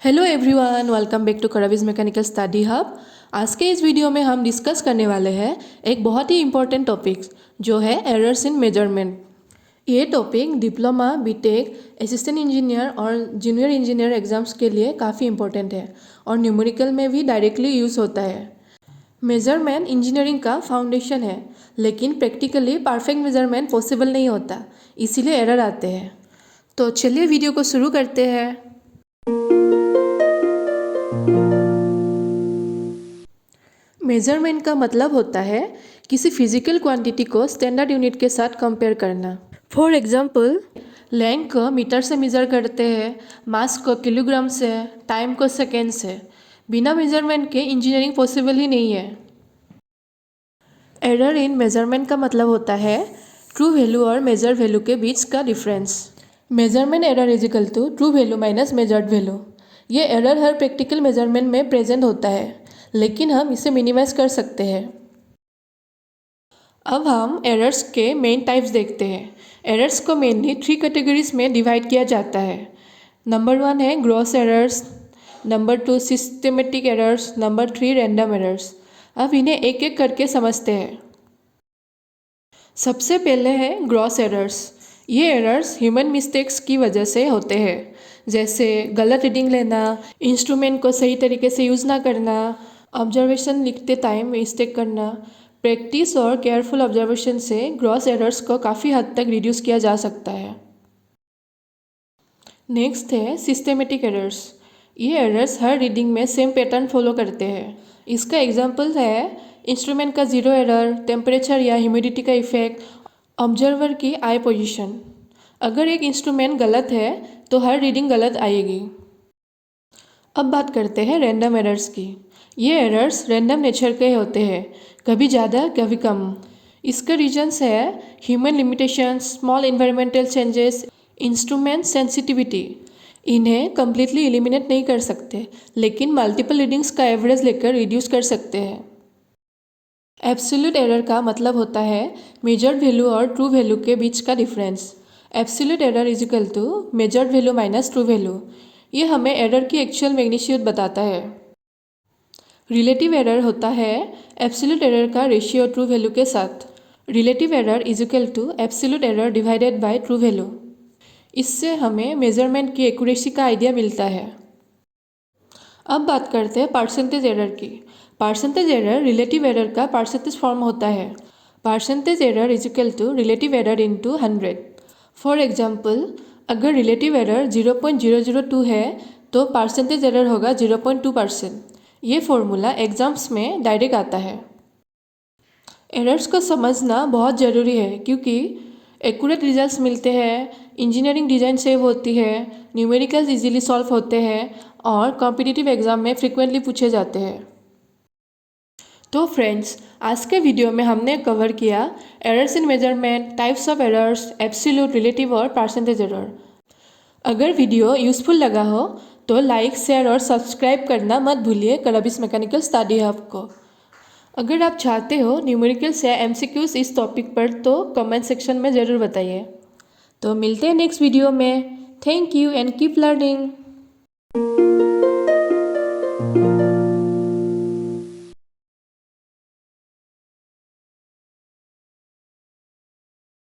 Hello everyone, welcome back to करवीज mechanical study hub. आज के इस वीडियो में हम डिस्कस करने वाले हैं एक बहुत ही इम्पोर्टेंट टॉपिक जो है एरर्स इन मेजरमेंट। ये topic diploma, BTech, assistant engineer और जूनियर इंजीनियर एग्जाम्स के लिए काफ़ी इम्पोर्टेंट है और न्यूमेरिकल में भी डायरेक्टली यूज़ होता है। मेजरमेंट इंजीनियरिंग का फाउंडेशन है, लेकिन प्रैक्टिकली परफेक्ट मेजरमेंट पॉसिबल नहीं होता, इसीलिए एरर आते हैं। तो चलिए वीडियो को शुरू करते हैं। मेजरमेंट का मतलब होता है किसी फिजिकल क्वांटिटी को स्टैंडर्ड यूनिट के साथ कंपेयर करना। फॉर एग्जांपल, लेंथ को मीटर से मेज़र करते हैं, मास को किलोग्राम से, टाइम को सेकेंड से। बिना मेजरमेंट के इंजीनियरिंग पॉसिबल ही नहीं है। एरर इन मेजरमेंट का मतलब होता है ट्रू वैल्यू और मेजर वैल्यू के बीच का difference. Measurement error is equal to true value minus measured value. ये एरर हर प्रैक्टिकल मेजरमेंट में प्रेजेंट होता है, लेकिन हम इसे मिनिमाइज कर सकते हैं। अब हम एरर्स के मेन टाइप्स देखते हैं। एरर्स को मेनली 3 कैटेगरीज में डिवाइड किया जाता है। नंबर 1 है gross errors, number 2 systematic errors, number 3 random errors. अब इन्हें एक एक करके समझते हैं। सबसे पहले है ग्रॉस एरर्स। ये एरर्स ह्यूमन मिस्टेक्स की वजह से होते हैं, जैसे गलत रीडिंग लेना, इंस्ट्रूमेंट को सही तरीके से यूज़ ना करना, ऑब्जर्वेशन लिखते टाइम मिस्टेक करना। प्रैक्टिस और केयरफुल ऑब्जर्वेशन से ग्रॉस एरर्स को काफ़ी हद तक रिड्यूस किया जा सकता है। नेक्स्ट है सिस्टेमेटिक एरर्स। ये एरर्स हर रीडिंग में सेम पैटर्न फॉलो करते हैं। इसका एग्जांपल है इंस्ट्रूमेंट का जीरो एरर, टेम्परेचर या ह्यूमिडिटी का इफेक्ट, ऑब्जर्वर की आई पोजीशन। अगर एक इंस्ट्रूमेंट गलत है तो हर रीडिंग गलत आएगी। अब बात करते हैं रैंडम एरर्स की। ये एरर्स रैंडम नेचर के होते हैं, कभी ज़्यादा कभी कम। इसका रीजन्स है human limitations, small environmental changes, instrument sensitivity. इन्हें कम्प्लीटली एलिमिनेट नहीं कर सकते, लेकिन मल्टीपल रीडिंग्स का एवरेज लेकर रिड्यूस कर सकते हैं। एब्सोल्यूट एरर का मतलब होता है मेजर्ड वैल्यू और ट्रू वैल्यू के बीच का difference. Absolute error is equal to measured value minus true value. ये हमें एरर की एक्चुअल मैग्नीट्यूड बताता है। रिलेटिव एरर होता है एब्सोल्यूट एरर का रेशियो ट्रू वैल्यू के साथ। Relative error is equal to absolute error divided by true value. इससे हमें मेजरमेंट की एक्यूरेसी का आइडिया मिलता है। अब बात करते हैं परसेंटेज एरर की। परसेंटेज एरर रिलेटिव एरर का परसेंटेज फॉर्म होता है। Percentage error is equal to relative error into 100। For example, अगर रिलेटिव एरर 0.002 है तो परसेंटेज एरर होगा 0.2%। ये फॉर्मूला एग्जाम्स में डायरेक्ट आता है। एरर्स को समझना बहुत ज़रूरी है, क्योंकि एक्यूरेट रिजल्ट्स मिलते हैं, इंजीनियरिंग डिज़ाइन सेव होती है, न्यूमेरिकल्स इजीली सॉल्व होते हैं और कॉम्पिटिटिव एग्जाम में फ्रिक्वेंटली पूछे जाते हैं। तो फ्रेंड्स, आज के वीडियो में हमने कवर किया errors in measurement, types of errors, absolute, relative और परसेंटेज एरर। अगर वीडियो यूज़फुल लगा हो तो लाइक, शेयर और सब्सक्राइब करना मत भूलिए करवीज मैकेनिकल स्टडी हब को। अगर आप चाहते हो न्यूमेरिकल्स या एमसीक्यूज इस टॉपिक पर तो कमेंट सेक्शन में ज़रूर बताइए। तो मिलते हैं नेक्स्ट वीडियो में। Thank you and keep learning.